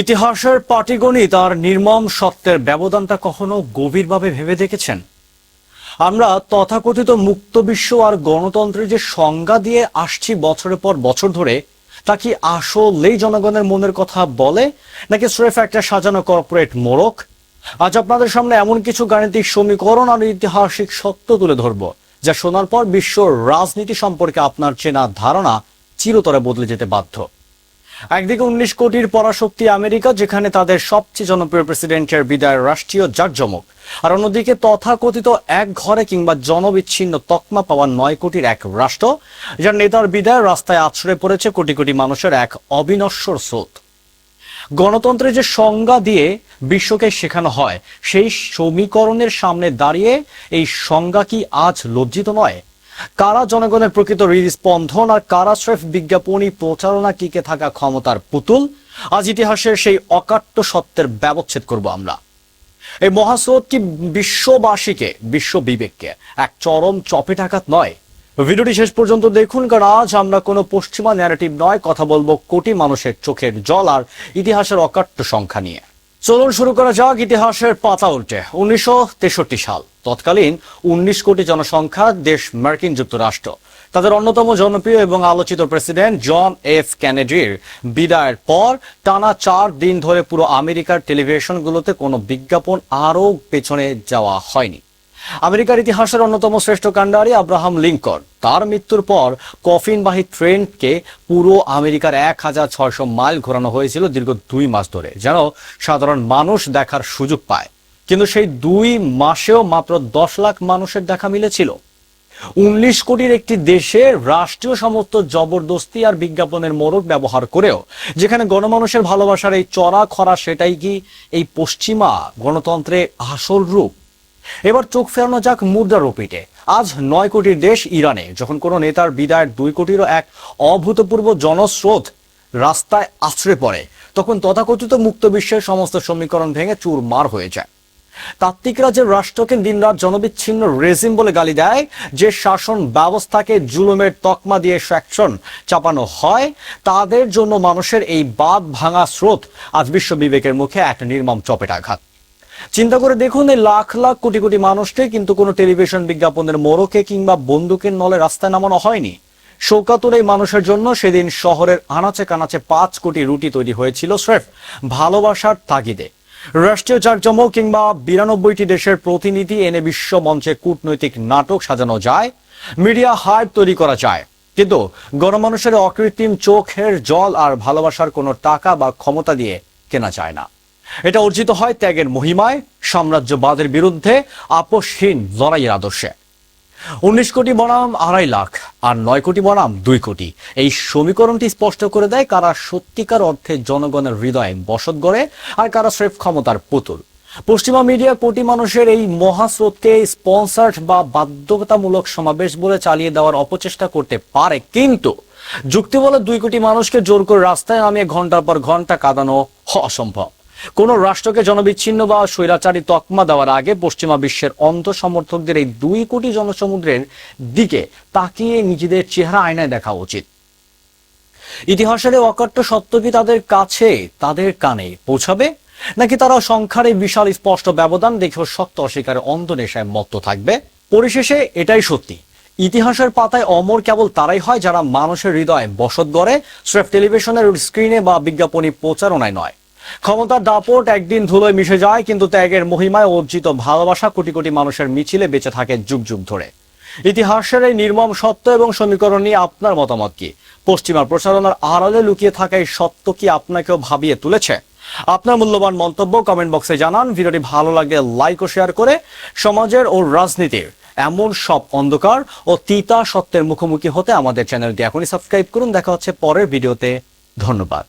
ইতিহাসের পাটিগণিত আর নির্মম সত্যের ব্যবধানটা কখনো গভীরভাবে ভেবে দেখেছেন? আমরা তথাকথিত মুক্ত বিশ্ব আর গণতন্ত্রের যে সংজ্ঞা দিয়ে আসছি বছরের পর বছর ধরে, তা কি আসলেই জনগণের মনের কথা বলে, নাকি স্রেফ একটা সাজানো কর্পোরেট মোড়ক? আজ আপনাদের সামনে এমন কিছু গাণিতিক সমীকরণ আর ঐতিহাসিক সত্য তুলে ধরব, যা শোনার পর বিশ্ব রাজনীতি সম্পর্কে আপনার চেনা ধারণা চিরতরে বদলে যেতে বাধ্য। একদিকে 19 কোটির পরাশক্তি আমেরিকা, যেখানে তাদের সবচেয়ে জনপ্রিয় প্রেসিডেন্টের বিদায় রাষ্ট্রীয় জাঁকজমক, আর অন্যদিকে তথাকথিত এক ঘরে কিংবা জনবিচ্ছিন্ন তকমা পাওয়া 9 কোটির এক রাষ্ট্র, যার নেতার বিদায় রাস্তায় আছড়ে পড়েছে কোটি কোটি মানুষের এক অবিনশ্বর স্রোত। গণতন্ত্রের যে সংজ্ঞা দিয়ে বিশ্বকে শেখানো হয়, সেই সমীকরণের সামনে দাঁড়িয়ে এই সংজ্ঞা কি আজ লজ্জিত নয়? কারা জনগণের প্রকৃত হৃদস্পন্দন আর কারা স্রেফ বিজ্ঞাপনী প্রচারণা টিকে থাকা ক্ষমতার পুতুল? আজ ইতিহাসের সেই অকাট্য সত্যের ব্যবচ্ছেদ করব আমরা। এই মহাস্রোত কি বিশ্ববাসীকে, বিশ্ব বিবেককে এক চরম চপেটাঘাত নয়? ভিডিওটি শেষ পর্যন্ত দেখুন, কারণ আজ আমরা কোনো পশ্চিমা ন্যারেটিভ নয়, কথা বলবো কোটি মানুষের চোখের জল আর ইতিহাসের অকাট্য সংখ্যা নিয়ে। চলুন শুরু করা যাক ইতিহাসের পাতা উল্টে। 1963 সাল, তৎকালীন 19 কোটি জনসংখ্যা দেশ মার্কিন যুক্তরাষ্ট্র। তাদের অন্যতম জনপ্রিয় এবং আলোচিত প্রেসিডেন্ট জন এফ কেনেডির বিদায়ের পর টানা 4 দিন ধরে পুরো আমেরিকার টেলিভিশনগুলোতে কোনো বিজ্ঞাপন আরও পেছনে যাওয়া হয়নি। আমেরিকার ইতিহাসের অন্যতম শ্রেষ্ঠ কাণ্ডারি আব্রাহাম লিঙ্কন, তার মৃত্যুর পর কফিনবাহী ট্রেনকে পুরো আমেরিকার 1600 মাইল ঘোরানো হয়েছিল দীর্ঘ 2 মাস ধরে, যেন সাধারণ মানুষ দেখার সুযোগ পায়। কিন্তু সেই 2 মাসেও মাত্র 10 লাখ মানুষের দেখা মিলেছিল। 19 কোটির একটি দেশে রাষ্ট্রীয় সমস্ত জবরদস্তি আর বিজ্ঞাপনের মোড়ক ব্যবহার করেও যেখানে গণমানুষের ভালোবাসার এই চড়া খরা, সেটাই কি এই পশ্চিমা গণতন্ত্রের আসল রূপ? এবার চোখ ফেরানো যাক মুদ্রার ওপিটে। আজ 9 কোটির দেশ ইরানে যখন কোনো নেতার বিদায়ের 2 কোটিরও এক অভূতপূর্ব জনস্রোত রাস্তায় আছড়ে পড়ে, তখন তথাকথিত মুক্ত বিশ্বের সমস্ত সমীকরণ ভেঙে চুরমার হয়ে যায়। তাত্ত্বিকরা যে রাষ্ট্রকে দিনরাত জনবিচ্ছিন্ন রেজিম বলে গালি দেয়, যে শাসন ব্যবস্থাকে জুলুমের তকমা দিয়ে সেকশন চাপানো হয়, তাদের জন্য মানুষের এই বাঁধ ভাঙা স্রোত আজ বিশ্ব বিবেকের মুখে একটা নির্মম চপেটাঘাত। চিন্তা করে দেখুন, এই লাখ লাখ কোটি কোটি মানুষকে কিন্তু কোনো টেলিভিশন বিজ্ঞাপনের মোড়কে কিংবা বন্দুকের নলে রাস্তায় নামানো হয়নি। শোকাতুর এই মানুষের জন্য সেদিন শহরের আনাচে কানাচে 5 কোটি রুটি তৈরি হয়েছিল স্রেফ ভালোবাসার তাগিদে। রাষ্ট্রীয় জাঁকজমক কিংবা 92টি দেশের প্রতিনিধি এনে বিশ্ব মঞ্চে কূটনৈতিক নাটক সাজানো যায়, মিডিয়া হাইপ তৈরি করা যায়, কিন্তু গণমানুষের অকৃত্রিম চোখের জল আর ভালোবাসার কোনো টাকা বা ক্ষমতা দিয়ে কেনা যায় না। এটা অর্জিত হয় ত্যাগের মহিমায়, সাম্রাজ্যবাদের বিরুদ্ধে আপোষহীন লড়াইয়ের আদর্শে। 19 কোটি বনাম 2.5 লাখ আর 9 কোটি বনাম 2 কোটি, এই সমীকরণটি স্পষ্ট করে দেয় কারা সত্যিকার অর্থে জনগণের হৃদয়ে বসত গড়ে আর কারা স্রেফ ক্ষমতার পুতুল। পশ্চিমা মিডিয়া কোটি মানুষের এই মহাস্রোতকে স্পন্সার্ড বা বাধ্যতামূলক সমাবেশ বলে চালিয়ে দেওয়ার অপচেষ্টা করতে পারে, কিন্তু যুক্তি বলে 2 কোটি মানুষকে জোর করে রাস্তায় নামিয়ে ঘন্টার পর ঘন্টা কাঁদানো অসম্ভব। কোন রাষ্ট্রকে জনবিচ্ছিন্ন বা স্বৈরাচারী তকমা দেওয়ার আগে পশ্চিমা বিশ্বের অন্ধ সমর্থকদের এই 2 কোটি জনসমুদ্রের দিকে তাকিয়ে নিজেদের চেহারা আয়নায় দেখা উচিত। ইতিহাসের অকাট্য সত্য কি তাদের কাছে, তাদের কানে পৌঁছাবে, নাকি তারা সংখ্যার এই বিশাল স্পষ্ট ব্যবধান দেখেও সত্য অস্বীকারের অন্ধ নেশায় মত্ত থাকবে? পরিশেষে এটাই সত্যি, ইতিহাসের পাতায় অমর কেবল তারাই হয় যারা মানুষের হৃদয়ে বসত গড়ে, স্রেফ টেলিভিশনের স্ক্রিনে বা বিজ্ঞাপনী প্রচারণায় নয়। ক্ষমতার দাপট একদিন ধুলোয় মিশে যায়, কিন্তু ত্যাগের মহিমায় অর্জিত ভালোবাসা কোটি কোটি মানুষের মিছিলে বেঁচে থাকে যুগ যুগ ধরে। ইতিহাসের এই নির্মম সত্য এবং সমীকরণ নিয়ে আপনার মতামত কি? পশ্চিমা প্রচারণার আড়ালে লুকিয়ে থাকা এই সত্য কি আপনাকেও ভাবিয়ে তুলেছে? আপনার মূল্যবান মন্তব্য কমেন্ট বক্সে জানান। ভিডিওটি ভালো লাগলে লাইক ও শেয়ার করে সমাজের ও রাজনীতির এমন সব অন্ধকার ও তিতা সত্যের মুখোমুখি হতে আমাদের চ্যানেলটি এখনই সাবস্ক্রাইব করুন। দেখা হচ্ছে পরের ভিডিওতে। ধন্যবাদ।